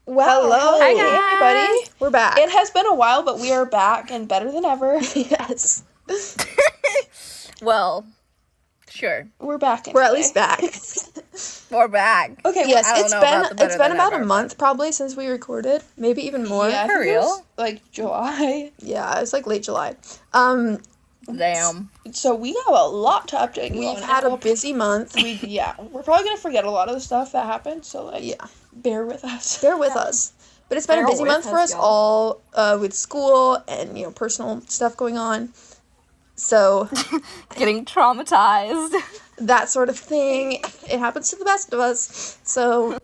Wow. Hello. Hi, everybody. We're back. It has been a while, but we are back and better than ever. Yes. Well, sure. We're back. We're at least back. We're back. Okay. Yes, I don't it's know been about the better it's been than about ever, a month probably since we recorded, maybe even more. Yeah, I For think it was, real? like July. Yeah, it's like late July. Damn. So we have a lot to update you on. We've had a busy month. We're probably gonna forget a lot of the stuff that happened. So like, bear with us. Bear with us. But it's been a Bear busy with month for us, us all, with school and personal stuff going on. So Getting traumatized. that sort of thing, it happens to the best of us. So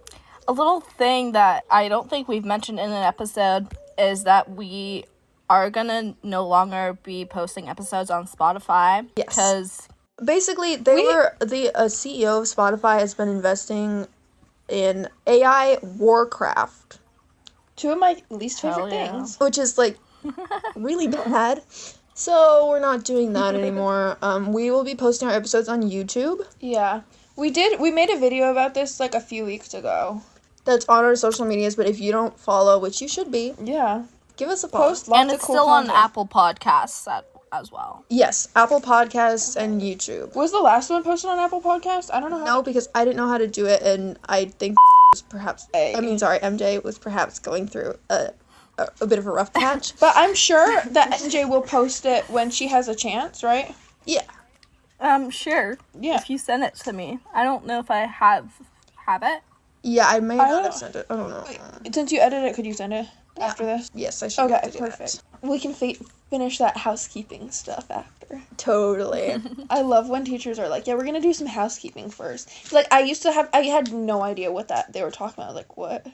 A little thing that I don't think we've mentioned in an episode is that we are gonna no longer be posting episodes on Spotify. Yes. Because basically, the CEO of Spotify has been investing in AI Warcraft, Two of my least favorite Hell yeah. things. which is like really bad. So we're not doing that anymore. We will be posting our episodes on YouTube. Yeah, we did. We made a video about this like a few weeks ago. That's on our social medias, but if you don't follow, which you should be, Yeah, give us a follow. post lots and of it's cool still content. on Apple Podcasts as well. Yes, Apple Podcasts and YouTube. Was the last one posted on Apple Podcast? I don't know how. No, because I didn't know how to do it, and I think MJ was perhaps going through a bit of a rough patch. But I'm sure that MJ will post it when she has a chance, right? Yeah. Sure. Yeah. If you send it to me. I don't know if I have it. Yeah, I may I not don't- have sent it. I don't know. Since you edited it, could you send it after this? Yes, I should be able Okay, to do perfect. that. We can finish that housekeeping stuff after. Totally. I love when teachers are like, yeah, we're going to do some housekeeping first. Like, I had no idea what that they were talking about. Like, what?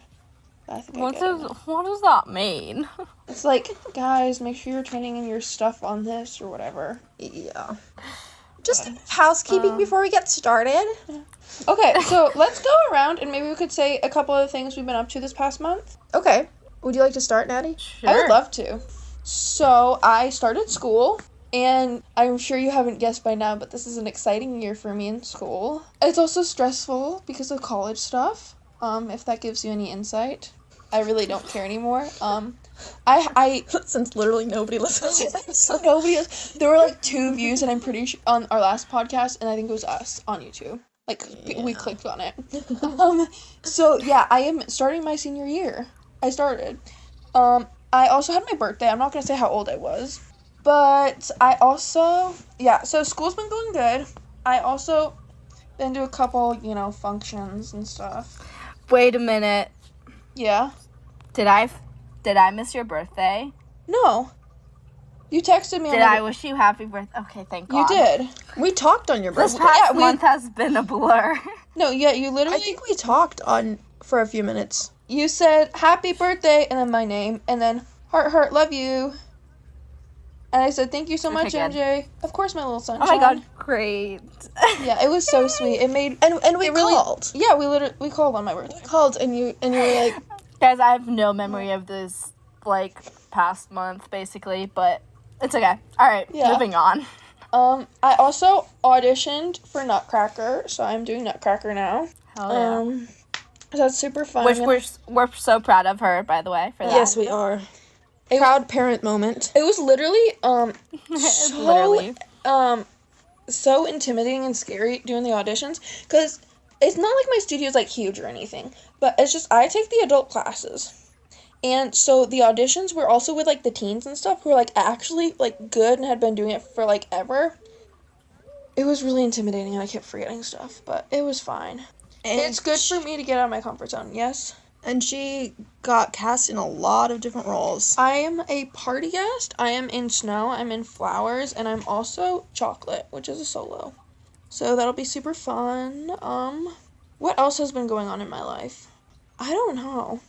I think I get it. What does that mean? It's like, guys, make sure you're turning in your stuff on this or whatever. Yeah. Just housekeeping before we get started. Okay, so let's go around and maybe we could say a couple of things we've been up to this past month. Okay. Would you like to start, Natty? Sure. I would love to. So, I started school, and I'm sure you haven't guessed by now, but this is an exciting year for me in school. It's also stressful because of college stuff, if that gives you any insight. I really don't care anymore. I Since literally nobody listens to this. nobody else. There were like 2 views, and I'm pretty sure on our last podcast, and I think it was us on YouTube. Like, we clicked on it. So, yeah, I am starting my senior year. I started. I also had my birthday. I'm not going to say how old I was. But I also, so school's been going good. I also been to a couple, functions and stuff. Wait a minute. Yeah. Did I miss your birthday? No. You texted me. Did I wish you happy birthday? Okay, thank You God. did. We talked on your This birthday. past we- month has been a blur. No, yeah, you literally. I think we talked for a few minutes. You said happy birthday and then my name and then heart love you. And I said thank you so Okay, much, good. MJ. Of course, my little sunshine. Oh my God, great. Yeah, it was so sweet. It made And we it really- called. Yeah, we called on my birthday. Called and you were like, Guys, I have no memory of this, past month, basically, but it's okay. Alright, Yeah. moving on. I also auditioned for Nutcracker, so I'm doing Nutcracker now. Hell yeah. So that's super fun. Which we're so proud of her, by the way, for that. yes, we are. Proud parent moment. It was literally so Literally. so intimidating and scary doing the auditions because it's not like my studio's like huge or anything, but it's just I take the adult classes. And so the auditions were also with like the teens and stuff who were like actually like good and had been doing it for like ever. It was really intimidating and I kept forgetting stuff, but it was fine. And It's good for me to get out of my comfort zone, yes. And she got cast in a lot of different roles. I am a party guest, I am in Snow, I'm in Flowers, and I'm also Chocolate, which is a solo. So that'll be super fun. What else has been going on in my life? I don't know.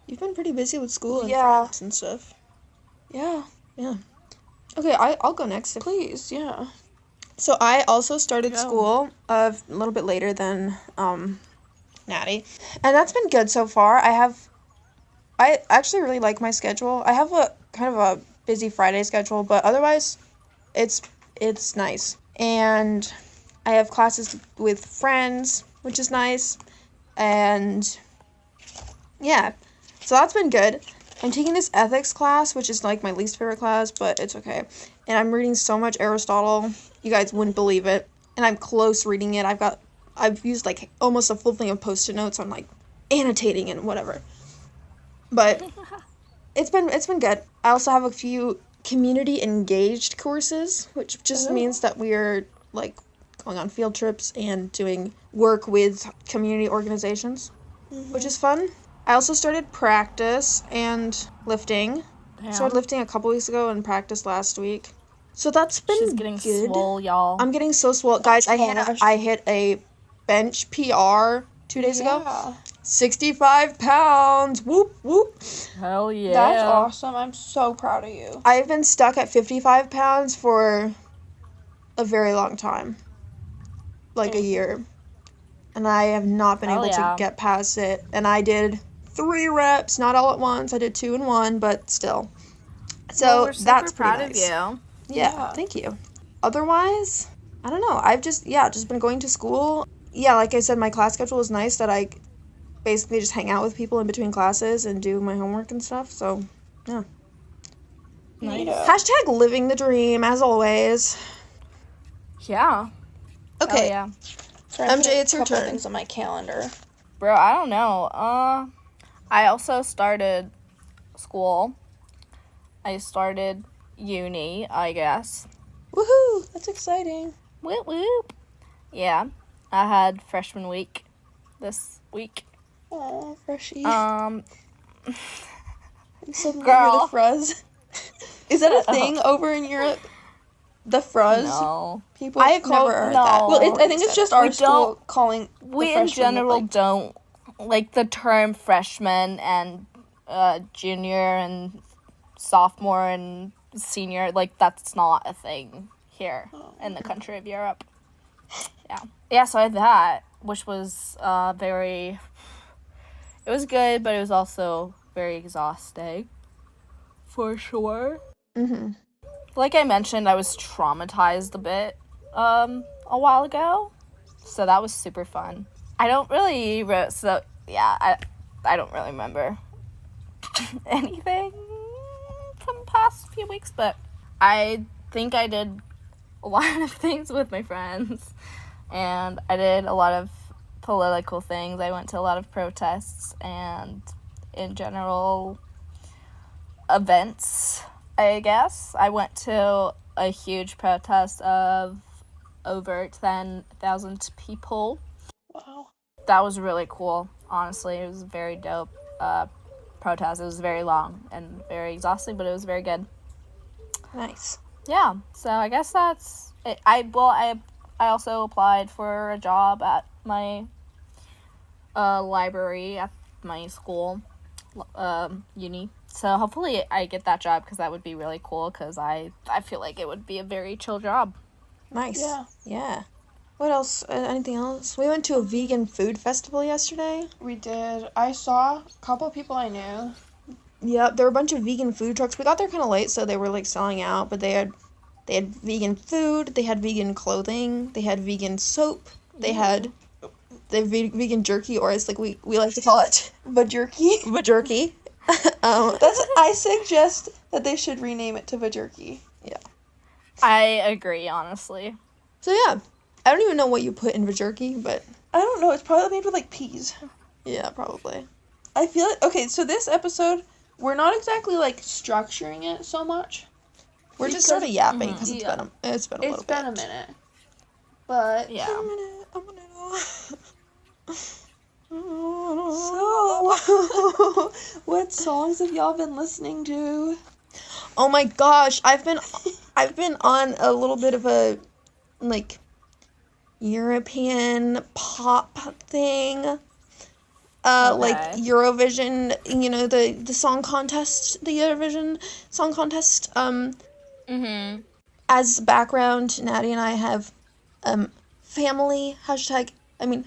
You've been pretty busy with school and Yeah. friends and stuff. Yeah. Okay, I'll go next. Please, yeah. So I also started Go. school a little bit later than Natty, and that's been good so far. I actually really like my schedule. I have a kind of a busy Friday schedule, but otherwise it's nice. And I have classes with friends, which is nice. And yeah, So that's been good. I'm taking this ethics class, which is like my least favorite class, but it's okay. And I'm reading so much Aristotle. You guys wouldn't believe it. And I'm close reading it. I've used like almost a full thing of post-it notes on like annotating and whatever. But it's been good. I also have a few community engaged courses, which just means that we are like going on field trips and doing work with community organizations, which is fun. I also started practice and lifting. Damn. Started lifting a couple weeks ago and practiced last week. So that's been She's getting good. swole, y'all. I'm getting so swole. Guys, I hit a bench PR 2 days ago. 65 pounds. Whoop, whoop. Hell yeah. That's awesome. I'm so proud of you. I've been stuck at 55 pounds for a very long time. Like a year. And I have not been able to get past it. And I did 3 reps, not all at once. I did 2 and 1, but still. So we're super that's proud pretty nice. of you. Yeah, thank you. Otherwise, I don't know. I've just been going to school. Yeah, like I said, my class schedule is nice that I basically just hang out with people in between classes and do my homework and stuff. So, yeah. Nice. Hashtag living the dream, as always. Yeah. Okay. Hell yeah. MJ, it's your turn. Things on my calendar. Bro, I don't know. I also started school. I started uni, I guess. Woohoo! That's exciting. Whoop whoop. Yeah. I had freshman week this week. Oh, freshie. Suddenly Girl. you're the fruz. Is that a thing over in Europe? The fruz? No. People I have never never heard heard no. that. Well, I think it's just our We school don't- calling We the in freshmen general like, don't like the term freshman and junior and sophomore and senior. Like, that's not a thing here in the country of Europe. Yeah, so I had that, which was it was good, but it was also very exhausting. For sure. Mm-hmm. Like I mentioned, I was traumatized a bit a while ago, so that was super fun. I don't really I don't really remember anything from the past few weeks, but I think I did a lot of things with my friends, and I did a lot of political things. I went to a lot of protests and in general events, I guess. I went to a huge protest of over 10,000 people. wow. That was really cool, honestly. It was a very dope protest. It was very long and very exhausting, but it was very good. Nice. Yeah, so I guess that's it. I also applied for a job at my library at my school, uni. So hopefully I get that job, because that would be really cool, because I feel like it would be a very chill job. Nice. Yeah. What else? Anything else? We went to a vegan food festival yesterday. We did. I saw a couple people I knew. Yep, there were a bunch of vegan food trucks. We got there kind of late, so they were like selling out. But they had vegan food. They had vegan clothing. They had vegan soap. They had vegan jerky, or as like we like to call it, Vajurky. jerky. I suggest that they should rename it to Vajurky. Yeah. I agree, honestly. So yeah, I don't even know what you put in jerky, but I don't know. It's probably made with like peas. yeah, probably. I feel like, okay, so this episode, we're not exactly like structuring it so much. We're just sort of yapping because it's Yeah. been a little bit. It's been a minute. But Yeah. I want to know. so, what songs have y'all been listening to? Oh my gosh, I've been on a little bit of a like European pop thing. Like Eurovision, you know, the song contest, the Eurovision Song Contest. Mm-hmm. As background, Natty and I have family hashtag. I mean,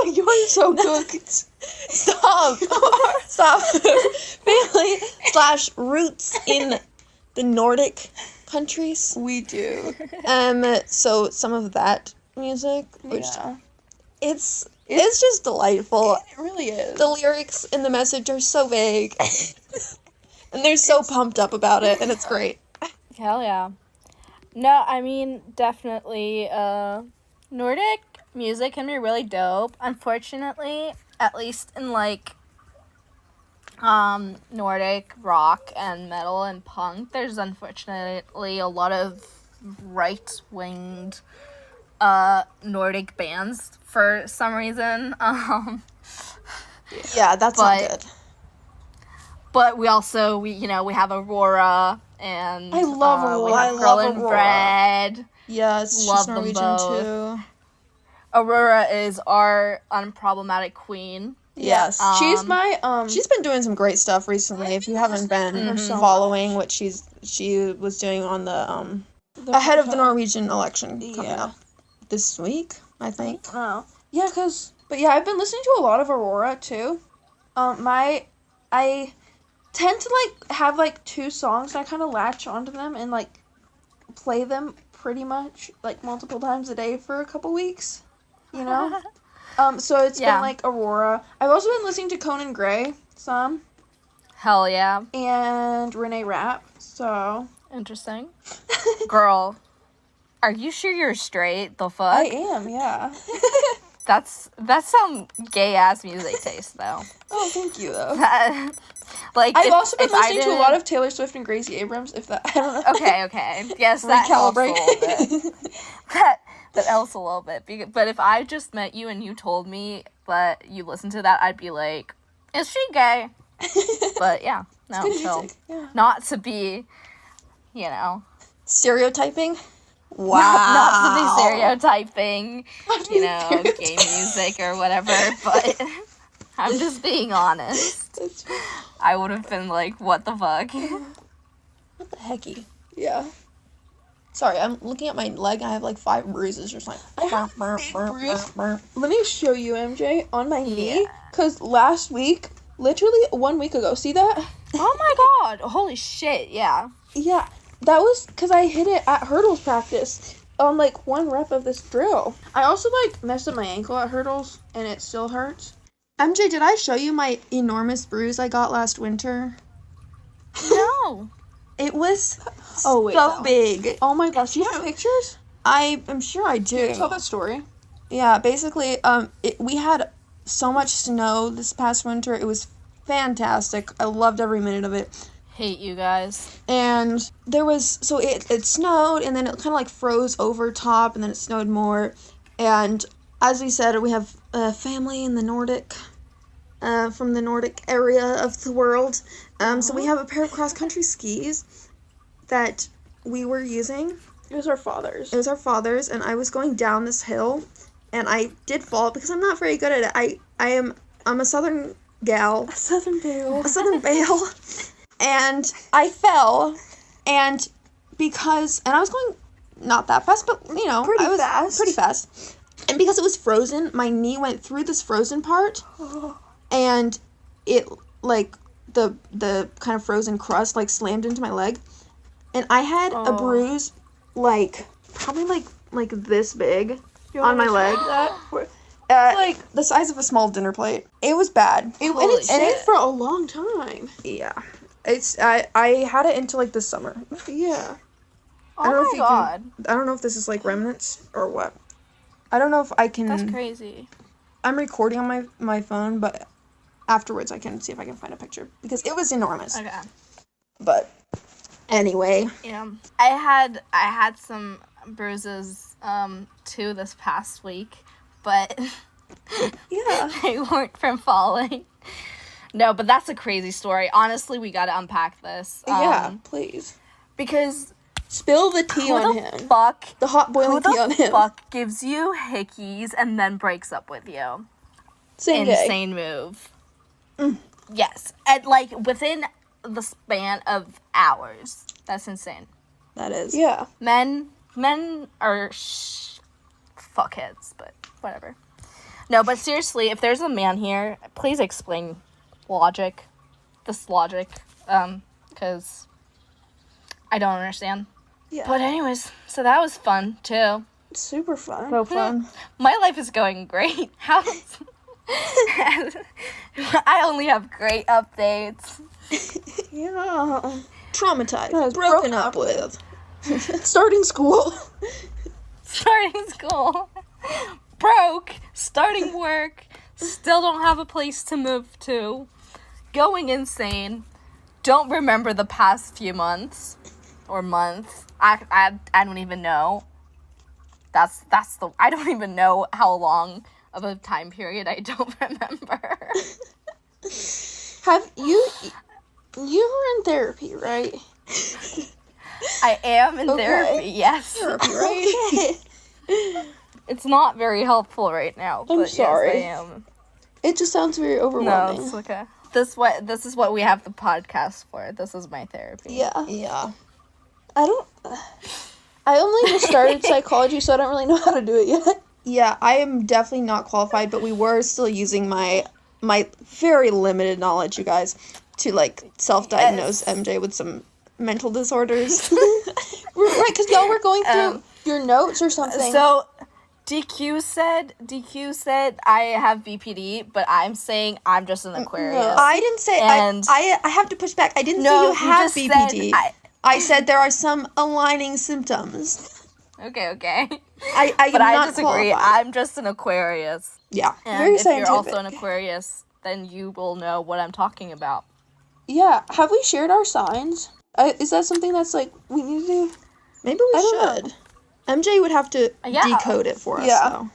You're so cooked. stop. Family / roots in the Nordic countries. We do. So some of that music, which it's It's just delightful. It really is. The lyrics and the message are so vague. And they're so pumped up about it, and it's great. Hell yeah. No, I mean, definitely, Nordic music can be really dope. Unfortunately, at least in, like, Nordic rock and metal and punk, there's unfortunately a lot of right-winged, Nordic bands for some reason. Yeah, that's not good. But we also, we have Aurora, and I love Aurora. we have I Girl love in Aurora. Red. Yes, Love she's them Norwegian both. too. Aurora is our unproblematic queen. Yes. She's my She's been doing some great stuff recently. If you haven't been following what she was doing on the ahead of the Norwegian election coming up this week, I think. Oh. Yeah, but I've been listening to a lot of Aurora too. I tend to like have like 2 songs and I kind of latch onto them and like play them pretty much like multiple times a day for a couple weeks, you know? So it's been like Aurora. I've also been listening to Conan Gray some. Hell yeah. And Renee Rapp, so. Interesting. Girl, are you sure you're straight? The fuck? I am, yeah. That's some gay ass music taste though. Oh, thank you though. Like I've also been listening to a lot of Taylor Swift and Gracie Abrams. If that, I don't know. Okay. Yes, that helps a little bit. that helps a little bit. But if I just met you and you told me that you listened to that, I'd be like, is she gay? But yeah, no, chill. Yeah. Not to be, Stereotyping? Wow. Not to be stereotyping, gay music or whatever, but I'm just being honest. I would have been like, what the fuck? What the hecky? Yeah. Sorry, I'm looking at my leg. I have like 5 bruises or something. Let me show you, MJ, on my knee. Because last week, literally 1 week ago, see that? Oh my god. Holy shit, yeah. Yeah, that was because I hit it at hurdles practice on like 1 rep of this drill. I also like messed up my ankle at hurdles and it still hurts. MJ, did I show you my enormous bruise I got last winter? No. It was so big. Oh my gosh, do you have pictures? I am sure I do. Can you tell that story? Yeah, basically, we had so much snow this past winter. It was fantastic. I loved every minute of it. Hate you guys. And there was, so it snowed, and then it kind of like froze over top, and then it snowed more. And as we said, we have a family in the Nordic, from the Nordic area of the world. So we have a pair of cross-country skis that we were using. It was our father's. It was our father's, and I was going down this hill, and I did fall because I'm not very good at it. I'm a southern gal. A southern belle. A southern belle. And I fell, and I was going not that fast, but, pretty fast. And because it was frozen, my knee went through this frozen part, and it, like, the kind of frozen crust, like, slammed into my leg. And I had a bruise, like, probably, like this big on my leg. Like, the size of a small dinner plate. It was bad. It stayed for a long time. Yeah. I had it until, like, this summer. Yeah. Oh my god. I don't know if this is, like, remnants or what. I don't know if I can... That's crazy. I'm recording on my phone, but afterwards I can see if I can find a picture. Because it was enormous. Okay. But, anyway. Yeah. I had some bruises, too, this past week, but... Yeah. They weren't from falling. No, but that's a crazy story. Honestly, we gotta unpack this. Yeah, please. Because... Spill the tea on him. The hot boiling tea on him. Who the fuck gives you hickeys and then breaks up with you? Same Insane move. Yes. And, like, within the span of hours. That's insane. That is. Yeah. Men are fuckheads, but whatever. No, but seriously, if there's a man here, please explain logic. This logic. Because I don't understand. Yeah. But anyways, so that was fun, too. Super fun. So fun. My life is going great. How's I only have great updates. Yeah. Traumatized. I was Broken up with. Starting school. Starting school. Broke. Starting work. Still don't have a place to move to. Going insane. Don't remember the past few months. Or months. I don't even know. That's the I don't even know how long of a time period I don't remember. Have you were in therapy, right? I am in Okay. therapy, yes. Right. It's not very helpful right now, but sorry. yes, I am. It just sounds very No, overwhelming. it's okay. This is what we have the podcast for. This is my therapy. Yeah. Yeah. I only just started psychology, so I don't really know how to do it yet. Yeah, I am definitely not qualified, but we were still using my very limited knowledge, you guys, to like self-diagnose Yes. MJ with some mental disorders. Right, because y'all were going through your notes or something. So DQ said I have BPD, but I'm saying I'm just an Aquarius. No. I didn't say And- I have to push back. I didn't say No, you you have just said BPD. I said there are some aligning symptoms. Okay. I But am I not disagree. qualified. I'm just an Aquarius. Yeah. And Very if you're also scientific. an Aquarius, then you will know what I'm talking about. Yeah, have we shared our signs? Is that something that's like we need to do? Maybe we I don't should. MJ would have to Yeah. decode it for us, Yeah. though.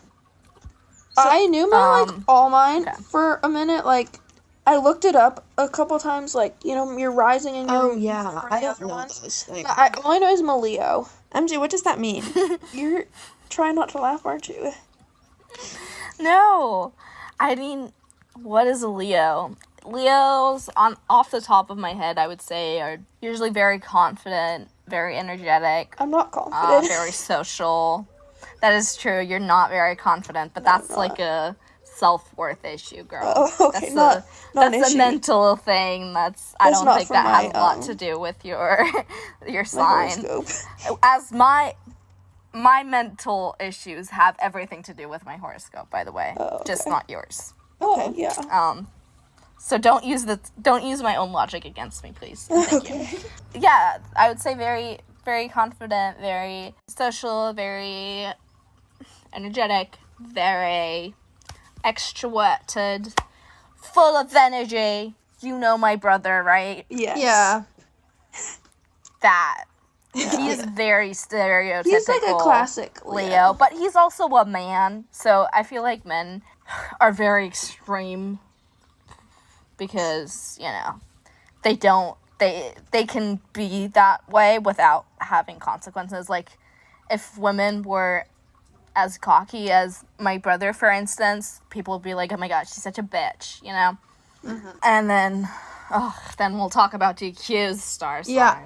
I knew my all mine okay. for a minute. Like, I looked it up a couple times. Like, your rising and your Oh, yeah. I don't other know ones. those things. All I know is my Leo. MJ, what does that mean? You're trying not to laugh, aren't you? No. I mean, what is a Leo? Leos, off the top of my head, I would say are usually very confident, very energetic, I'm not confident. very social. That is true. You're not very confident, but that's like a self-worth issue, girl. Oh, okay, That's not an that's a issue. mental thing. I That's don't not think for that my, has a lot to do with your My sign. horoscope. As my mental issues have everything to do with my horoscope, by the way, Oh, just okay. not yours. Oh, yeah. So don't use my own logic against me, please. Thank you. Okay. Yeah, I would say very, very confident, very social, very energetic, very extroverted, full of energy. You know my brother, right? Yes. Yeah. That. He's very stereotypical. He's like a classic Leo, but he's also a man, so I feel like men are very extreme because, they can be that way without having consequences. Like, if women were as cocky as my brother, for instance, people would be like, oh my god, she's such a bitch, And then we'll talk about GQ's star sign. Yeah,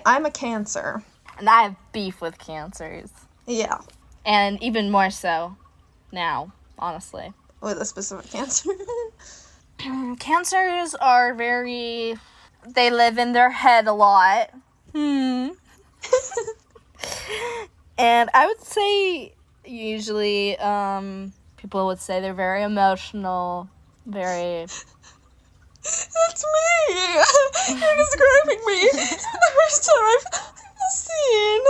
I'm a Cancer. And I have beef with Cancers. Yeah. And even more so now, honestly. With a specific Cancer. Cancers are they live in their head a lot. And I would say usually people would say they're very emotional, very... That's me! You're describing me the first time I've seen.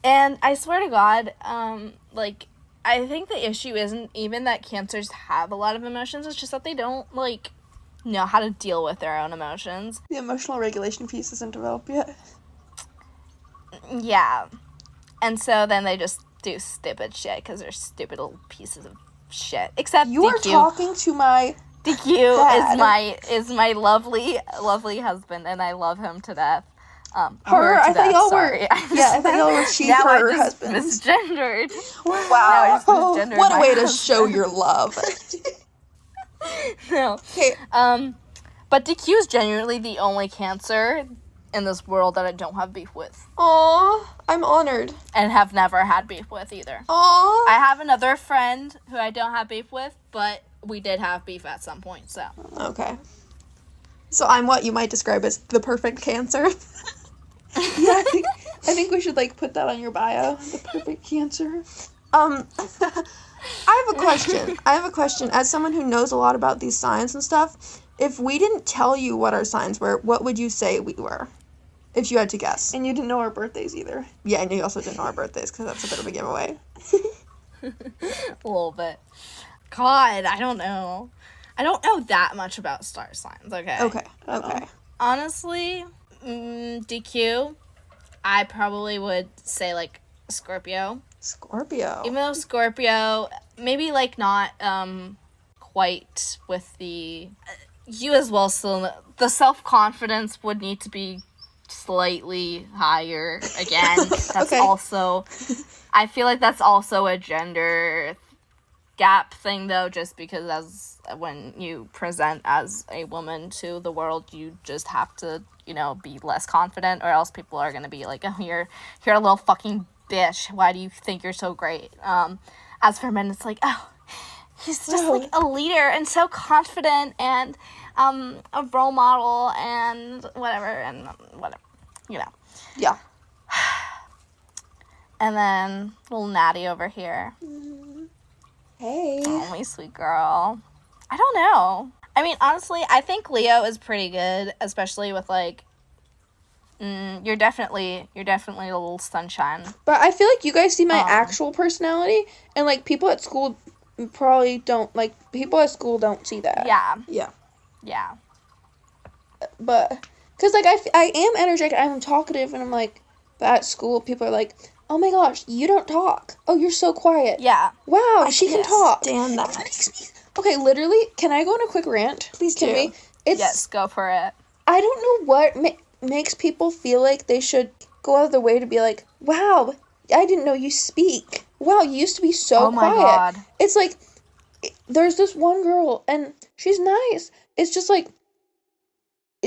And I swear to God, I think the issue isn't even that Cancers have a lot of emotions, it's just that they don't, know how to deal with their own emotions. The emotional regulation piece isn't developed yet. Yeah. And so then they just do stupid shit because they're stupid little pieces of shit. Except You DQ. are talking to my DQ Dad. is my lovely, lovely husband, and I love him to death. Her? I thought y'all sorry. were. Yeah, I thought y'all were she, now I her just husbands. misgendered. Wow. Now I just misgendered What a my way to husband. show your love. No. Okay. But DQ is genuinely the only Cancer in this world that I don't have beef with. Aw, I'm honored. And have never had beef with either. Aw. I have another friend who I don't have beef with, but we did have beef at some point, so. Okay. So I'm what you might describe as the perfect Cancer. Yeah, I think we should, like, put that on your bio. The perfect Cancer. I have a question. As someone who knows a lot about these signs and stuff, if we didn't tell you what our signs were, what would you say we were? If you had to guess. And you didn't know our birthdays either. Yeah, and you also didn't know our birthdays, because that's a bit of a giveaway. A little bit. God, I don't know. I don't know that much about star signs, okay? Okay. Honestly, DQ, I probably would say, like, Scorpio. Scorpio. Even though Scorpio, maybe, like, not quite with the... You as well, still... The self-confidence would need to be slightly higher again. That's Okay. also... I feel like that's also a gender gap thing, though, just because as when you present as a woman to the world, you just have to, you know, be less confident, or else people are gonna be like, oh, you're a little fucking bitch. Why do you think you're so great? As for men, it's like, oh, he's just like a leader and so confident and a role model and whatever, you know. Yeah. And then little Natty over here. Hey. Oh, my sweet girl. I don't know. I mean, honestly, I think Leo is pretty good, especially with, like, you're definitely a little sunshine. But I feel like you guys see my actual personality, and, like, people at school probably don't, like, people at school don't see that. Yeah. But, because, like, I am energetic, I'm talkative, and I'm, like, but at school, people are like, oh my gosh, you don't talk. Oh, you're so quiet. Yeah. Wow, she can talk. Stand that. Okay, literally, can I go on a quick rant? Please do. Yes, go for it. I don't know what makes people feel like they should go out of their way to be like, wow, I didn't know you speak. Wow, you used to be so quiet. Oh my God. It's like, there's this one girl, and she's nice. It's just like,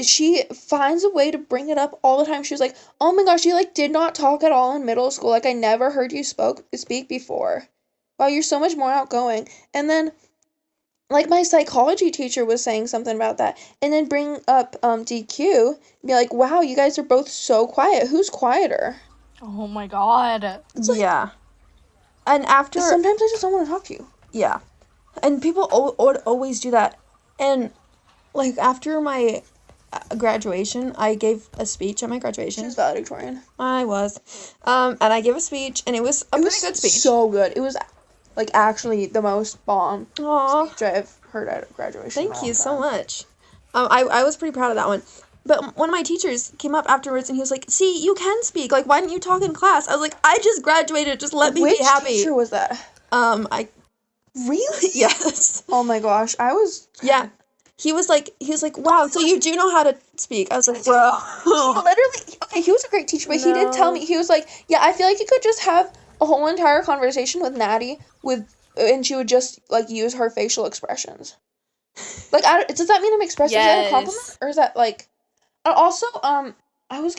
she finds a way to bring it up all the time. She was like, oh my gosh, you, like, did not talk at all in middle school. Like, I never heard you speak before. Wow, you're so much more outgoing. And then, like, my psychology teacher was saying something about that. And then bring up DQ. Be like, wow, you guys are both so quiet. Who's quieter? Oh my God. Like, yeah. And after... Sometimes I just don't want to talk to you. Yeah. And people would always do that. And, like, after my... graduation, I gave a speech at my graduation. She was valedictorian. I was. And I gave a speech, and it was a pretty good speech. So good. It was, like, actually the most bomb speech I've heard at graduation. Thank you so much. I was pretty proud of that one. But one of my teachers came up afterwards, and he was like, see, you can speak. Like, why didn't you talk in class? I was like, I just graduated. Just let me be happy. Which teacher was that? Really? Yes. Oh my gosh. Yeah. He was like, wow, so you do know how to speak. I was like, bro. He was a great teacher, but he did tell me, he was like, yeah, I feel like you could just have a whole entire conversation with Natty and she would just, like, use her facial expressions. Like, does that mean I'm expressive? Is that a compliment? Or is that, like, also, I was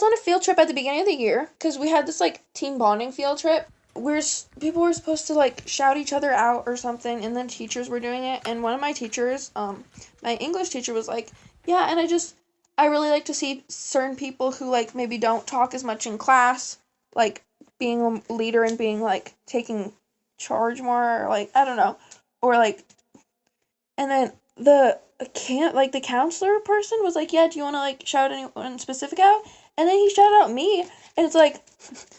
on a field trip at the beginning of the year, because we had this, like, team bonding field trip. People were supposed to, like, shout each other out or something, and then teachers were doing it, and one of my teachers, my English teacher was like, yeah, and I really like to see certain people who, like, maybe don't talk as much in class, like, being a leader and being, like, taking charge more, or, like, I don't know, or, like, and then the counselor person was like, yeah, do you want to, like, shout anyone specific out? And then he shouted out me, and it's like,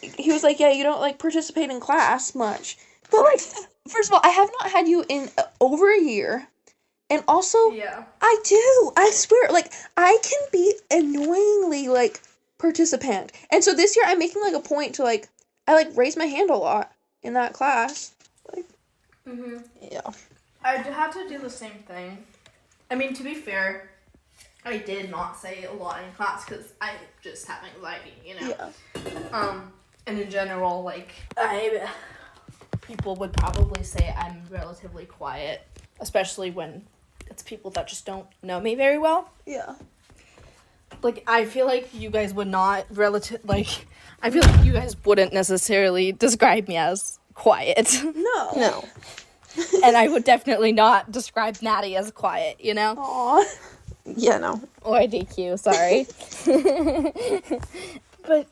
he was like, yeah, you don't, like, participate in class much. But, like, first of all, I have not had you in over a year. And also, Yeah. I do. I swear, like, I can be annoyingly, like, participant. And so this year I'm making, like, a point to, like, I, like, raise my hand a lot in that class. Like, Yeah. I had to do the same thing. I mean, to be fair, I did not say a lot in class because I just have anxiety, you know? yeah. And in general, like, people would probably say I'm relatively quiet, especially when it's people that just don't know me very well. Yeah. Like, I feel like you guys would not I feel like you guys wouldn't necessarily describe me as quiet. No. And I would definitely not describe Natty as quiet, you know? Aw. Yeah, no. Or DQ, sorry. But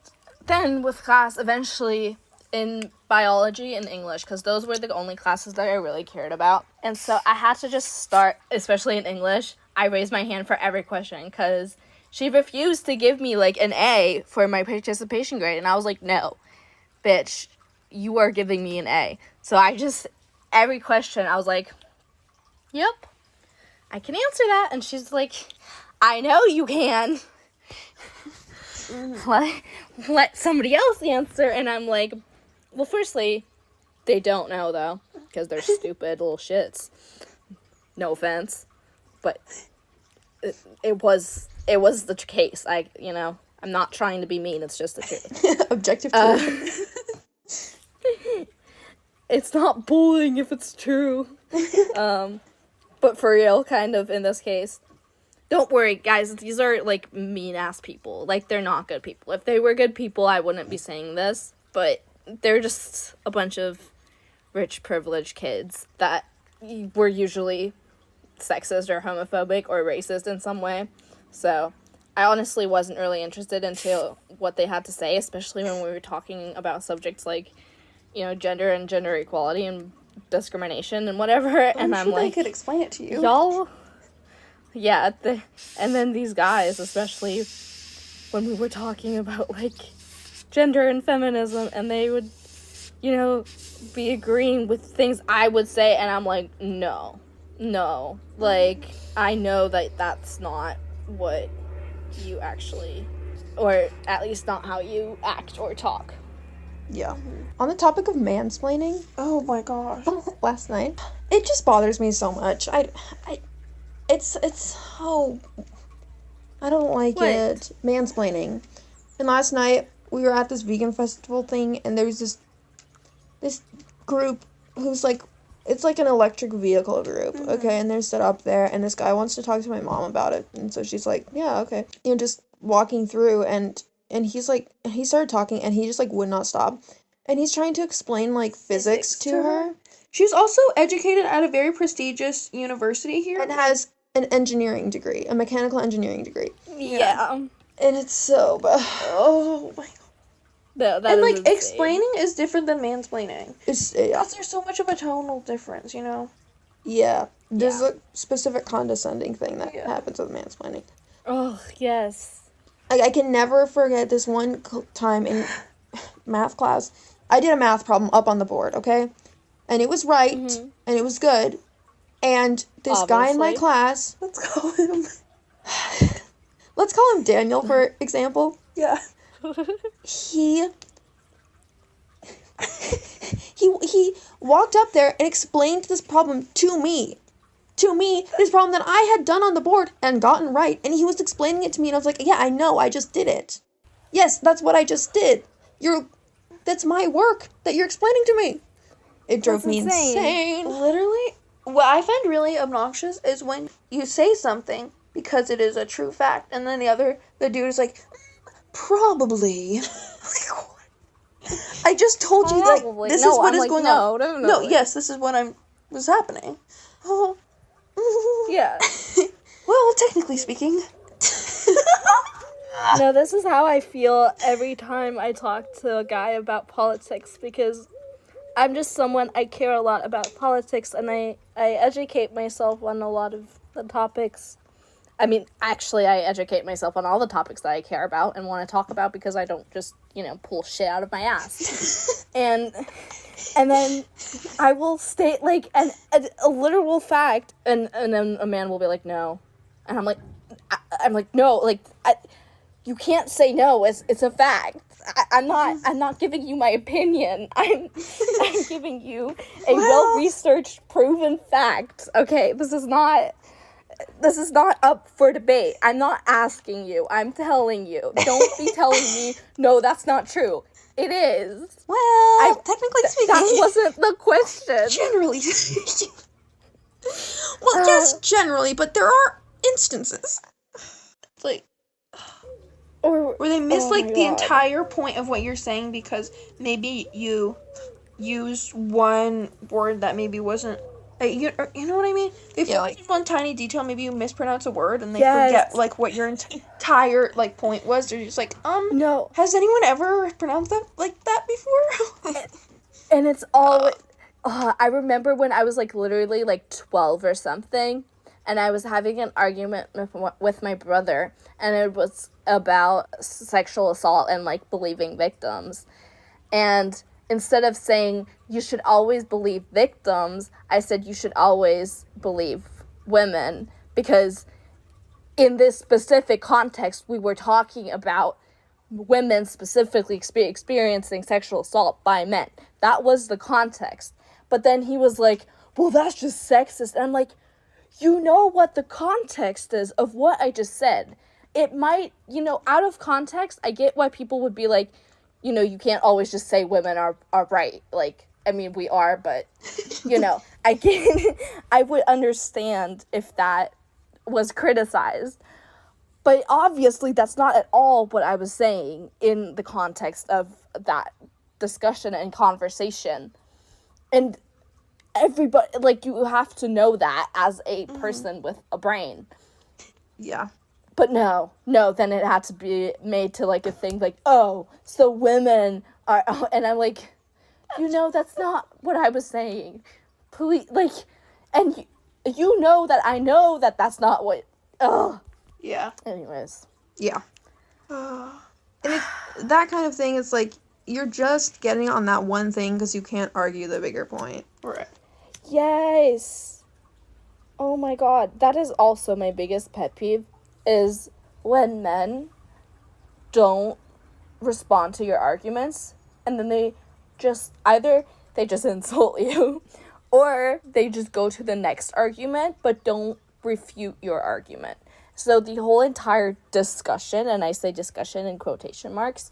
then with class, eventually in biology and English, because those were the only classes that I really cared about. And so I had to just start, especially in English, I raised my hand for every question because she refused to give me like an A for my participation grade. And I was like, no, bitch, you are giving me an A. So I just, every question, I was like, yep, I can answer that. And she's like, I know you can. Let somebody else answer. And I'm like, well, firstly, they don't know, though, because they're stupid little shits. No offense. But it was the case. I'm not trying to be mean. It's just the truth. Objective truth. It's not bullying if it's true. But for real, kind of, in this case. Don't worry, guys. These are, like, mean-ass people. Like, they're not good people. If they were good people, I wouldn't be saying this. But they're just a bunch of rich, privileged kids that were usually sexist or homophobic or racist in some way. So I honestly wasn't really interested into what they had to say, especially when we were talking about subjects like, gender and gender equality and discrimination and whatever. And I'm sure like, they could explain it to you. y'all, yeah. And then these guys, especially when we were talking about like gender and feminism, and they would, be agreeing with things I would say, and I'm like, no, like, I know that that's not what you actually, or at least not how you act or talk. Yeah. On the topic of mansplaining, Oh my gosh. last night, it just bothers me so much. It's so, I don't like What? it. Mansplaining. And last night, we were at this vegan festival thing, and there was this group who's like, it's like an electric vehicle group, okay, and they're set up there, and this guy wants to talk to my mom about it, and so she's like, yeah, okay, just walking through, and he's like, he started talking, and he just like would not stop, and he's trying to explain like physics to her, She's also educated at a very prestigious university here. and has an engineering degree, a mechanical engineering degree, Yeah. and it's so bad. Oh my god. That And is like insane. explaining is different than mansplaining. It's Because there's so much of a tonal difference, you know? yeah, there's Yeah. a specific condescending thing that Yeah. happens with mansplaining. Oh, yes. I can never forget this one time in math class. I did a math problem up on the board, okay? And it was right, and it was good. And this guy in my Obviously. class, Let's call him. let's call him Daniel for example, Yeah. he walked up there and explained this problem to me. This problem that I had done on the board and gotten right, and he was explaining it to me, and I was like, yeah, I know, I just did it. Yes, that's what I just did. That's my work that you're explaining to me. It drove That's me insane. insane. Literally, what I find really obnoxious is when you say something because it is a true fact, and then the dude is like, probably. Like, what? I just told you, like, Probably. this No, is what I'm is like, going no, on. definitely. Yes, this is what was happening. Oh. Yeah. Well, technically speaking. No, this is how I feel every time I talk to a guy about politics, because I'm just someone, I care a lot about politics, and I educate myself on a lot of the topics. I mean, actually, I educate myself on all the topics that I care about and want to talk about, because I don't just, pull shit out of my ass. And then I will state, like, a literal fact, and then a man will be like, no. And I'm like, no, like, you can't say no, it's a fact. I'm not giving you my opinion. I'm giving you a well-researched, proven fact. Okay, this is not up for debate. I'm not asking you. I'm telling you. Don't be telling me, no, that's not true. It is. Well, technically speaking. That wasn't the question. Generally. Well, yes, generally, but there are instances. It's like, Or where they miss, oh like, my the God. entire point of what you're saying because maybe you used one word that maybe wasn't Like, you know what I mean? If Yeah, you like- just one tiny detail, maybe you mispronounce a word and they Yes. forget like what your entire like point was. They're just like, No. has anyone ever pronounced that like that before? And it's all I remember when I was like literally like 12 or something, and I was having an argument with my brother, and it was about sexual assault and like believing victims. And instead of saying you should always believe victims, I said you should always believe women, because in this specific context we were talking about women specifically experiencing sexual assault by men. That was the context. But then he was like, well, that's just sexist. And I'm like, you know what the context is of what I just said. It might, out of context, I get why people would be like, you can't always just say women are right. Like, I mean, we are, but, I would understand if that was criticized. But obviously, that's not at all what I was saying in the context of that discussion and conversation. And everybody, like, you have to know that as a person with a brain. Yeah. But no, then it had to be made to, like, a thing, like, oh, so women are, and I'm like, that's not what I was saying. Please, like, and you know that I know that that's not what, Yeah. Anyways. Yeah. And it's that kind of thing. It's like you're just getting on that one thing because you can't argue the bigger point. Right. Yes. Oh my god, that is also my biggest pet peeve, is when men don't respond to your arguments, and then they just insult you, or they just go to the next argument but don't refute your argument. So the whole entire discussion, and I say discussion in quotation marks,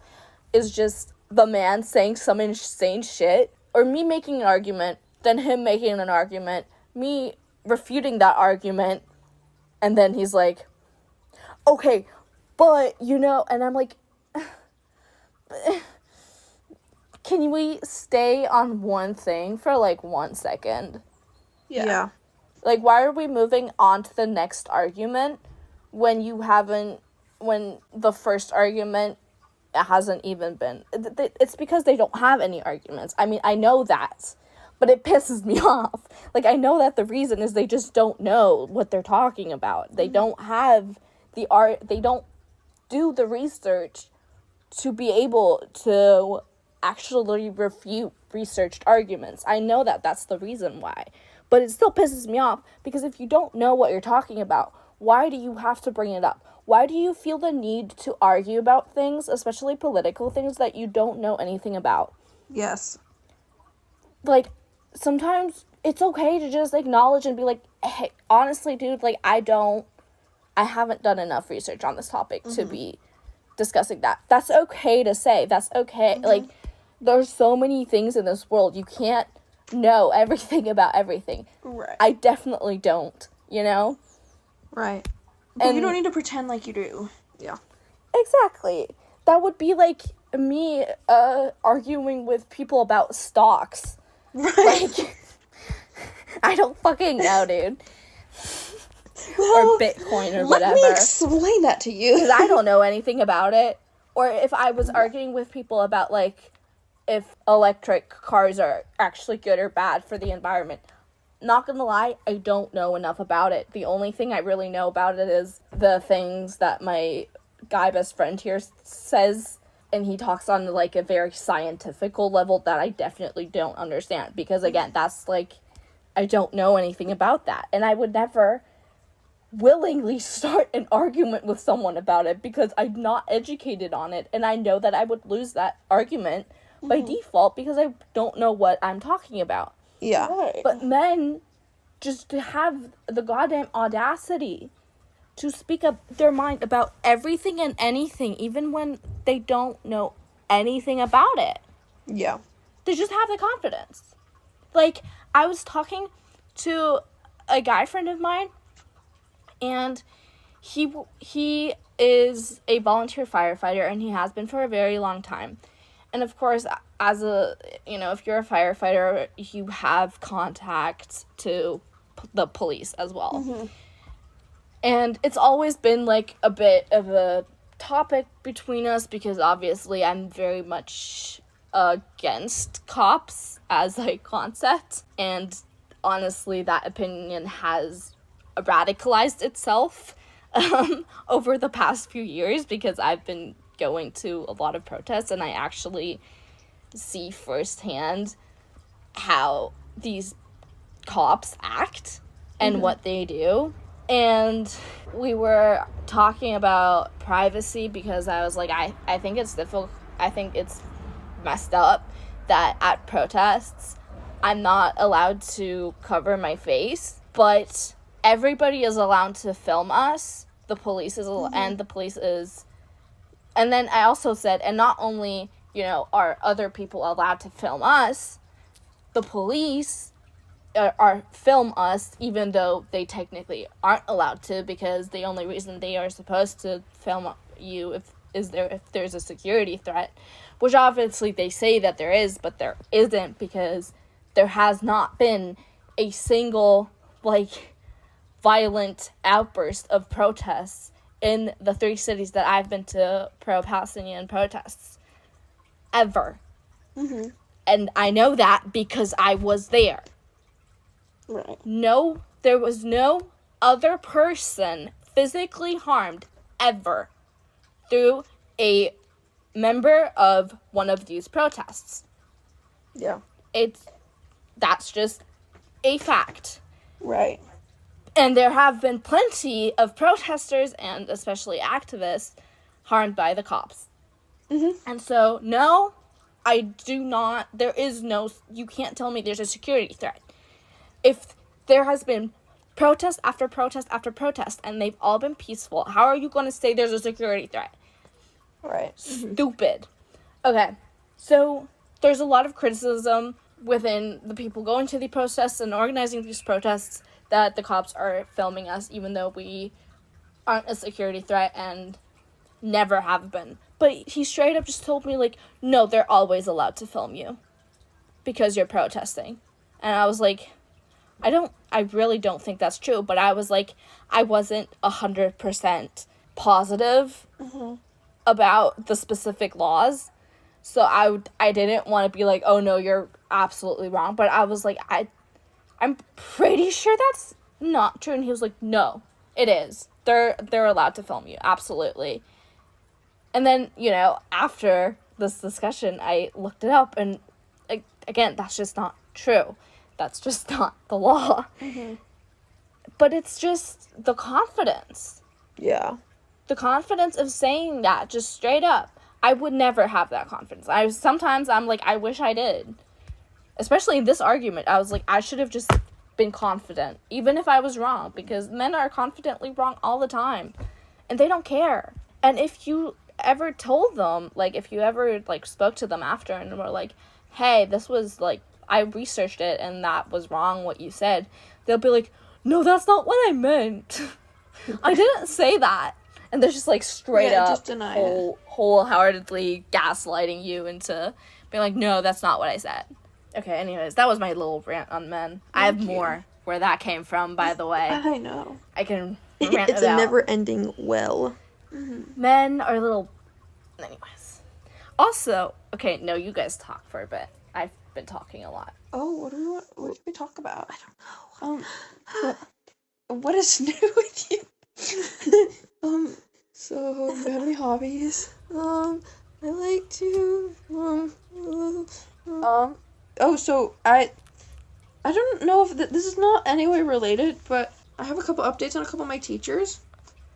is just the man saying some insane shit, or me making an argument, then him making an argument, me refuting that argument, and then he's like, okay, but, and I'm like, can we stay on one thing for, like, 1 second? Yeah. Like, why are we moving on to the next argument when when the first argument hasn't even been... It's because they don't have any arguments. I mean, I know that, but it pisses me off. Like, I know that the reason is they just don't know what they're talking about. They don't have they don't do the research to be able to actually refute researched arguments. I know that that's the reason why. But it still pisses me off, because if you don't know what you're talking about, why do you have to bring it up? Why do you feel the need to argue about things, especially political things, that you don't know anything about? Yes. Like, sometimes it's okay to just acknowledge and be like, hey, honestly, dude, like, I haven't done enough research on this topic to be discussing that. That's okay to say. That's okay. Like, there's so many things in this world. You can't know everything about everything. Right. I definitely don't, Right. But you don't need to pretend like you do. Yeah. Exactly. That would be like me arguing with people about stocks. Right. Like, I don't fucking know, dude. Or Bitcoin or whatever. Let me explain that to you. Because I don't know anything about it. Or if I was arguing with people about, like, if electric cars are actually good or bad for the environment. Not gonna lie, I don't know enough about it. The only thing I really know about it is the things that my guy best friend here says, and he talks on, like, a very scientifical level that I definitely don't understand. Because, again, that's, like, I don't know anything about that. And I would never willingly start an argument with someone about it because I'm not educated on it, and I know that I would lose that argument by default because I don't know what I'm talking about. Yeah. Right. But men just have the goddamn audacity to speak up their mind about everything and anything, even when they don't know anything about it. Yeah. They just have the confidence. Like, I was talking to a guy friend of mine, and he is a volunteer firefighter, and he has been for a very long time. And of course, as a, if you're a firefighter, you have contact to the police as well. Mm-hmm. And it's always been, like, a bit of a topic between us because obviously I'm very much against cops as a concept. And honestly, that opinion has radicalized itself over the past few years because I've been going to a lot of protests and I actually see firsthand how these cops act and what they do. And we were talking about privacy because I was like, I think it's difficult. I think it's messed up that at protests I'm not allowed to cover my face, but everybody is allowed to film us. The police is, and the police is, and then I also said, and not only, are other people allowed to film us, the police are film us, even though they technically aren't allowed to, because the only reason they are supposed to film you if there's a security threat, which obviously they say that there is, but there isn't, because there has not been a single, like, violent outburst of protests in the 3 cities that I've been to pro-Palestinian protests. Ever. Mm-hmm. And I know that because I was there. Right. No, there was no other person physically harmed ever through a member of one of these protests. Yeah. That's just a fact. Right. And there have been plenty of protesters and especially activists harmed by the cops. Mm-hmm. And so, no, I do not, you can't tell me there's a security threat. If there has been protest after protest after protest and they've all been peaceful, how are you going to say there's a security threat? Right. Stupid. Okay, so there's a lot of criticism within the people going to the protests and organizing these protests that the cops are filming us, even though we aren't a security threat and never have been. But he straight up just told me, like, no, they're always allowed to film you because you're protesting. And I was like, I really don't think that's true. But I was like, I wasn't 100% positive about the specific laws. So I didn't want to be like, oh no, you're absolutely wrong. But I was like, I'm pretty sure that's not true. And he was like, no, it is. They're allowed to film you. Absolutely. And then, after this discussion, I looked it up, and again, that's just not true. That's just not the law. Mm-hmm. But it's just the confidence. Yeah. The confidence of saying that, just straight up. I would never have that confidence. Sometimes I'm like, I wish I did. Especially in this argument, I was like, I should have just been confident, even if I was wrong, because men are confidently wrong all the time, and they don't care. And if you ever told them, like, if you ever, like, spoke to them after and were like, hey, this was, like, I researched it and that was wrong what you said, they'll be like, no, that's not what I meant. I didn't say that. And they're just, like, straight up just deny it. wholeheartedly gaslighting you into being like, no, that's not what I said. Okay, anyways, that was my little rant on men. I have more where that came from, by the way. I know. I can rant It's it a out. never-ending well. Men are little... Anyways. Also, okay, no, you guys talk for a bit. I've been talking a lot. Oh, what did we talk about? I don't know. What is new with you? So, do you have any hobbies? I like to, so I don't know if this is not anyway related, but I have a couple updates on a couple of my teachers.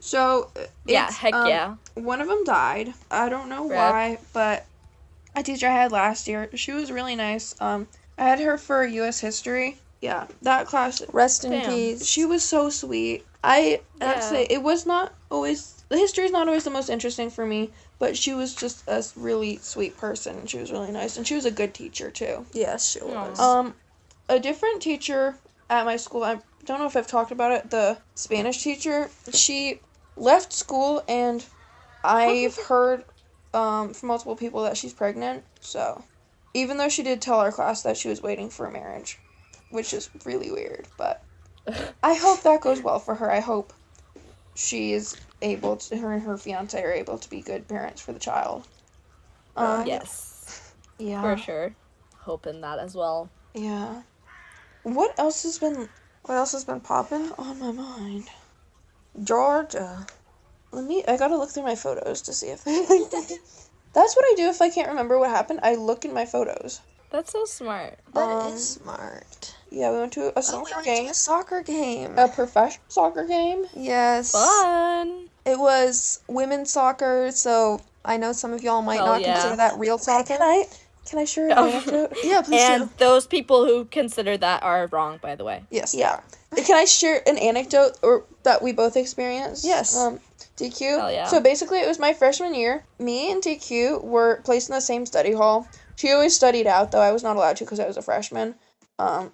So, Yeah, heck yeah. One of them died. I don't know Rip. why, but a teacher I had last year, she was really nice. I had her for U.S. history. Yeah, that class. Rest in Damn. peace. She was so sweet. I have to Yeah. say, it was not always, the history is not always the most interesting for me, but she was just a really sweet person. She was really nice, and she was a good teacher, too. Yes, she was. Aw. A different teacher at my school, I don't know if I've talked about it, the Spanish teacher, she left school, and I've heard from multiple people that she's pregnant. So, even though she did tell our class that she was waiting for marriage, which is really weird, but I hope that goes well for her. I hope she is able to, her and her fiance are able to be good parents for the child. Yes, Yeah. for sure. Hoping that as well. Yeah. What else has been popping? on my mind? Georgia. I gotta look through my photos to see if that's what I do if I can't remember what happened. I look in my photos. That's so smart. That is smart. Yeah, we went to a soccer game. A soccer game. A professional soccer game. Yes. Fun. It was women's soccer, so I know some of y'all might Hell not yeah. consider that real soccer. Can I share an anecdote? Yeah, please And do. those people who consider that are wrong, by the way. Yes. Yeah. Can I share an anecdote or that we both experienced? Yes. DQ. Hell yeah. So basically, it was my freshman year. Me and DQ were placed in the same study hall. She always studied out, though I was not allowed to because I was a freshman. And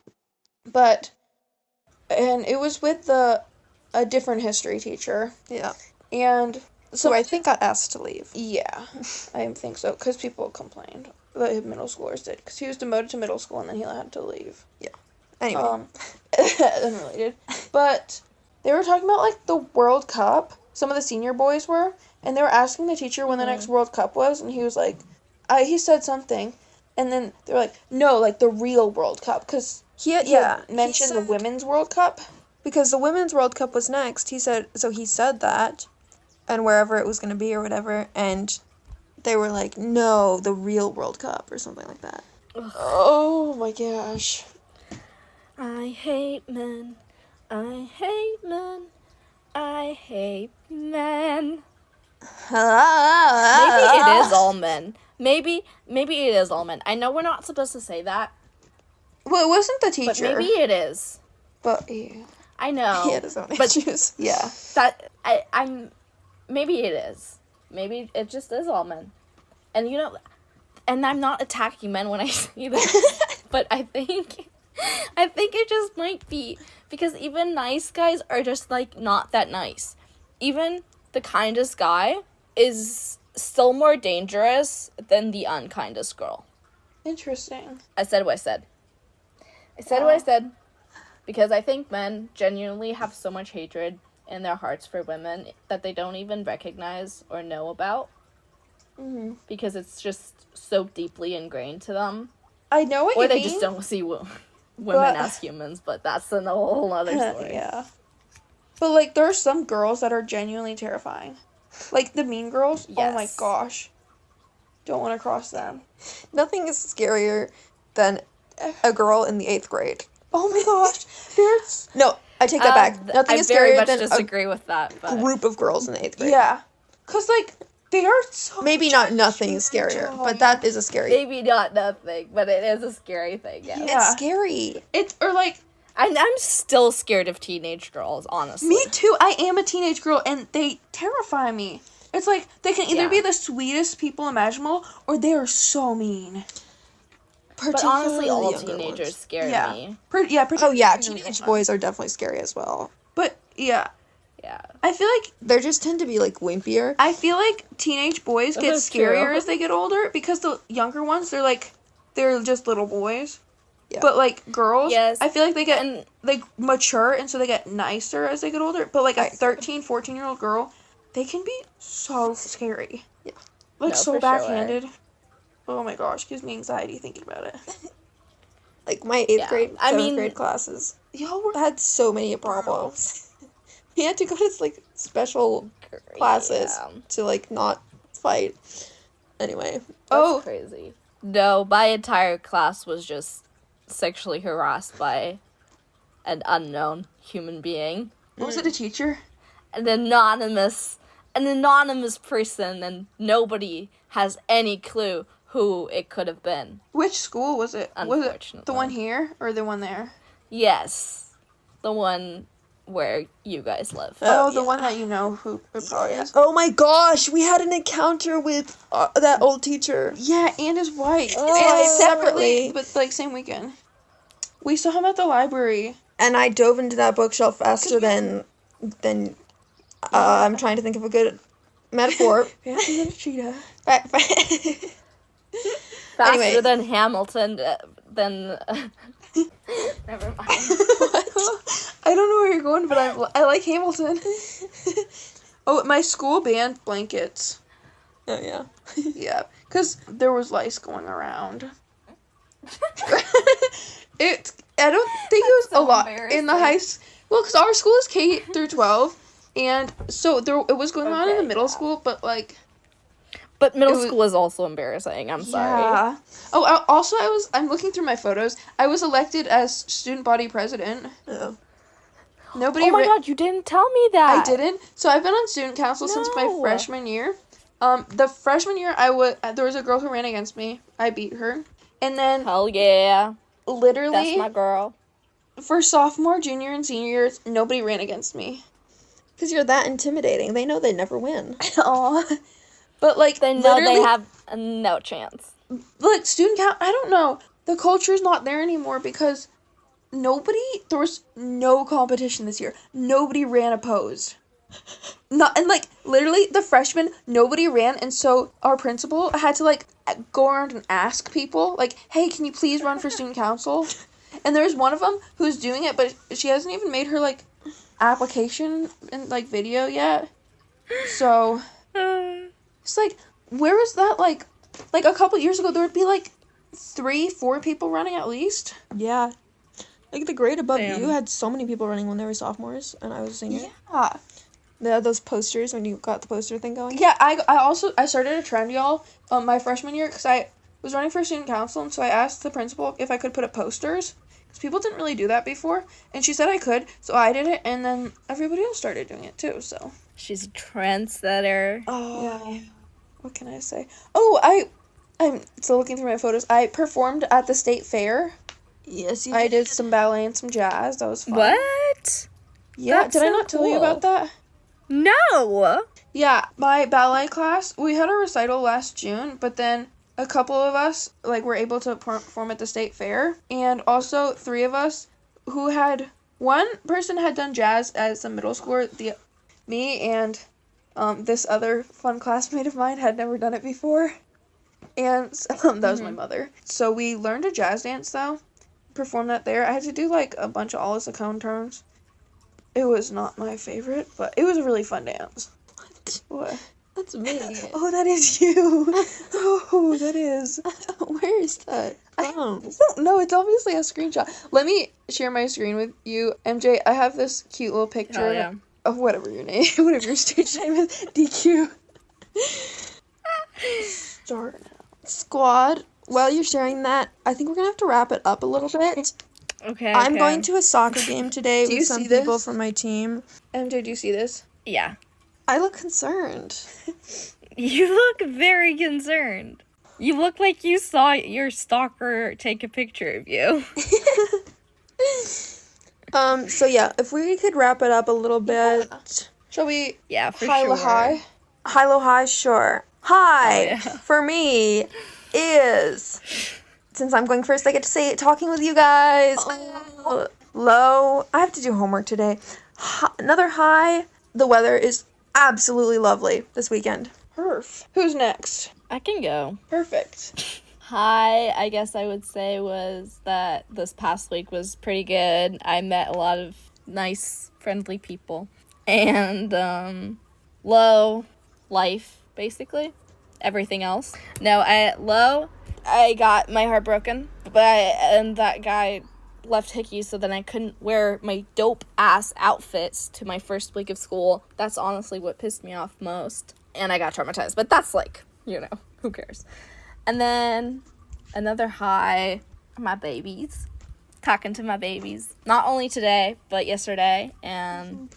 it was with a different history teacher. Yeah. And So I think got asked to leave. yeah, I think so because people complained. The middle schoolers did because he was demoted to middle school and then he had to leave. Anyway. Unrelated. But they were talking about, like, the World Cup. Some of the senior boys were. And they were asking the teacher when the next World Cup was. And he was like, he said something. And then they were like, no, like, the real World Cup. Because he had mentioned the Women's World Cup. Because the Women's World Cup was next. He said that. And wherever it was going to be or whatever. And they were like, no, the real World Cup or something like that. Oh, my gosh. I hate men. I hate men. I hate men. Maybe it is all men. Maybe it is all men. I know we're not supposed to say that, Well, it wasn't the but teacher. maybe it is. But, yeah. I know. He had his own but issues. Yeah. that I'm maybe it is. Maybe it just is all men. And and I'm not attacking men when I say this, but I think it just might be because even nice guys are just like not that nice. Even the kindest guy is still more dangerous than the unkindest girl. Interesting. I said what I said. I said what I said because I think men genuinely have so much hatred in their hearts for women that they don't even recognize or know about. Mm-hmm. Because it's just so deeply ingrained to them. I know what you mean. Or they just don't see women as humans, but that's a whole other story. Yeah. But, like, there are some girls that are genuinely terrifying. Like, the mean girls. Yes. Oh, my gosh. Don't want to cross them. Nothing is scarier than a girl in the 8th grade. Oh, my gosh. There's... No, I take that back. Nothing is very scarier much than disagree with that. a But group of girls in the 8th grade. Yeah. Because, like, they are so... Maybe not nothing is scarier, but that is a scary... maybe not nothing, but it is a scary thing. Yeah. Yeah. It's scary. It's, or, like... I'm still scared of teenage girls, honestly. Me too. I am a teenage girl, and they terrify me. It's like, they can either Yeah. be the sweetest people imaginable, or they are so mean. But honestly, all younger teenagers ones. scare Yeah. me. Oh yeah, particularly teenage boys are definitely scary as well. But, yeah. Yeah. I feel like They just tend to be like wimpier. I feel like teenage boys get That's scarier true. as they get older because the younger ones, they're just little boys. Yeah. But, like, girls, Yes. I feel like they get, And mature, and so they get nicer as they get older. But, like, a Right. 13, 14-year-old girl, they can be so scary. Yeah. Like, No, so for sure. backhanded. Oh my gosh, gives me anxiety thinking about it. Like my 8th Yeah. grade, I 7th mean- grade classes Y'all were... had so many problems. We had to go to like special classes Yeah. to like not fight. Anyway, That's Oh. crazy. No, my entire class was just sexually harassed by an unknown human being. Was it a teacher? An anonymous person, and nobody has any clue who it could have been. Which school was it? Was it Unfortunately. the one here or the one there? Yes, the one where you guys live. Oh, the yeah. one that you know who it probably is. oh my gosh, we had an encounter with that old teacher. Yeah, and his wife. Oh, and separately. but like same weekend. We saw him at the library. And I dove into that bookshelf faster than I'm trying to think of a good Metaphor. Faster than a cheetah. Faster Anyway. than Hamilton, than... Never mind. I don't know where you're going, but I like Hamilton. Oh, my school banned blankets. Oh, yeah. Yeah, because there was lice going around. I don't think it was so a lot in the well, because our school is K through 12, and so it was going on in the middle school, but like. But middle school is also embarrassing. I'm sorry. Yeah. Oh, also I'm looking through my photos. I was elected as student body president. Oh. Nobody. Oh my god, you didn't tell me that. I didn't. So I've been on student council since my freshman year. The freshman year there was a girl who ran against me. I beat her, and then Hell yeah. literally That's my girl. for sophomore, junior, and senior years, nobody ran against me. Because you're that intimidating. They know they never win. Aw. But like They know they have no chance. like student count. I don't know. The culture's not there anymore because there was no competition this year. Nobody ran opposed. Not and like literally the freshmen, nobody ran, and so our principal had to like go around and ask people like, "Hey, can you please run for student council?" And there's one of them who's doing it, but she hasn't even made her like application and like video yet. So it's like, where was that like a couple years ago? There would be like 3-4 people running at least. Yeah. Like, the grade above Damn. you had so many people running when they were sophomores, and I was a senior. Yeah. They had those posters when you got the poster thing going. Yeah, I started a trend, y'all, my freshman year, because I was running for student council, and so I asked the principal if I could put up posters, because people didn't really do that before, and she said I could, so I did it, and then everybody else started doing it too, so. She's a trendsetter. Oh, yeah. What can I say? Oh, I'm still looking through my photos. I performed at the state fair. Yes, you I did some ballet and some jazz. That was fun. What? Yeah, That's did I so not tell you cool. about that? No. Yeah, my ballet class, we had a recital last June, but then a couple of us, like, were able to perform at the state fair, and also 3 of us one person had done jazz as a middle schooler, me and this other fun classmate of mine had never done it before, and that was my mother. So we learned a jazz dance, though, performed that there. I had to do, like, a bunch of Alice Cone turns. It was not my favorite, but it was a really fun dance. What? That's me. Oh, that is you. Oh, that is. Where is that? I don't know. It's obviously a screenshot. Let me share my screen with you. MJ, I have this cute little picture Oh, yeah. of whatever your name, whatever your stage name is. DQ. Start now. Squad, while you're sharing that, I think we're going to have to wrap it up a little bit. Okay. I'm going to a soccer game today Do you with some see this? people from my team. MJ, do you see this? Yeah. I look concerned. You look very concerned. You look like you saw your stalker take a picture of you. So yeah, if we could wrap it up a little bit. Shall we? Yeah, for Hi, sure. hi. Hi, lo, hi, sure. Hi, Oh, yeah. for me, is, since I'm going first, I get to say it talking with you guys. Low, I have to do homework today. Another high, the weather is absolutely lovely this weekend. Perf. Who's next? I can go. Perfect. High, I guess I would say, was that this past week was pretty good. I met a lot of nice, friendly people. And, low, life, basically. Everything else. No, low, I got my heart broken. And that guy left Hickey, so then I couldn't wear my dope-ass outfits to my first week of school. That's honestly what pissed me off most. And I got traumatized. But that's like, who cares? And then another high, my babies. Talking to my babies. Not only today, but yesterday. And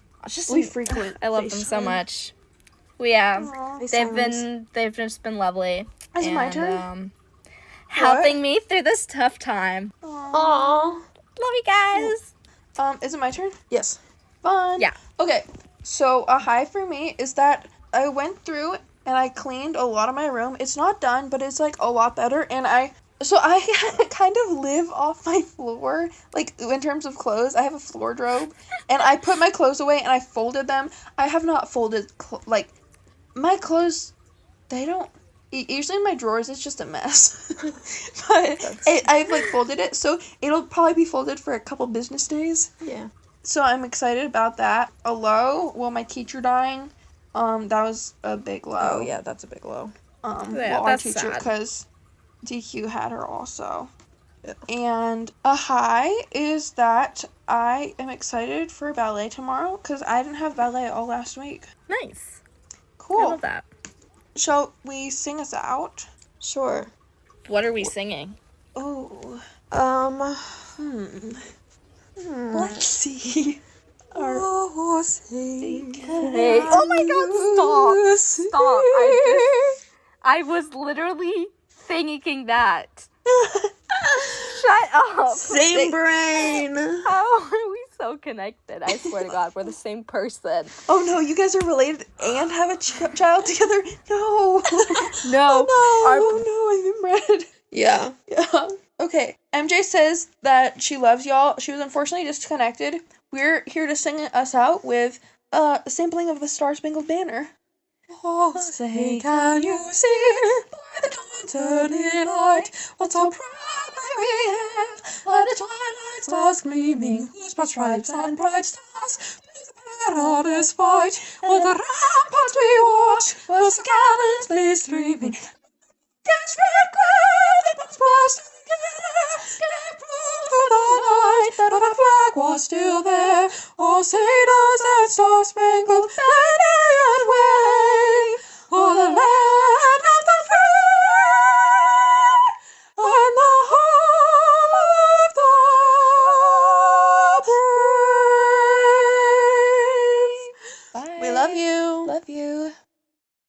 We frequent. I love them so much. Yeah. Aww. They've just been lovely. Is it my turn? Helping me through this tough time. Aww. Love you guys. Is it my turn? Yes. Fun. Yeah. Okay, so a high for me is that I went through and I cleaned a lot of my room. It's not done, but it's like a lot better. And I kind of live off my floor, like in terms of clothes. I have a floor robe, and I put my clothes away and I folded them. I have not folded My clothes, they don't. Usually in my drawers, it's just a mess. But I've like folded it, so it'll probably be folded for a couple business days. Yeah. So I'm excited about that. A low, well, my teacher dying, that was a big low. Oh yeah, that's a big low. Yeah, Our that's teacher, sad. because DQ had her also. Yeah. And a high is that I am excited for ballet tomorrow, because I didn't have ballet all last week. Nice. I Cool. love that. Shall we sing us out? Sure. What are we singing? Oh, Hmm. let's see. Oh, say Hey. Oh my God! Stop! I was literally thinking that. Shut up. Same brain. How are we so connected? I swear to God, we're the same person. Oh no, you guys are related and have a child together? No. No. Oh no, I'm inbred. Yeah. Yeah. Okay. MJ says that she loves y'all. She was unfortunately disconnected. We're here to sing us out with a sampling of the Star Spangled Banner. Oh, say, can you see by the dawn's early light what so proudly we hailed, by the twilight stars gleaming, whose broad stripes and bright stars make the perilous fight, o'er the ramparts we watched, was gallantly streaming. Against red cloud that once burst together, gave proof through the night that our flag was still there. Oh, say does that star-spangled banner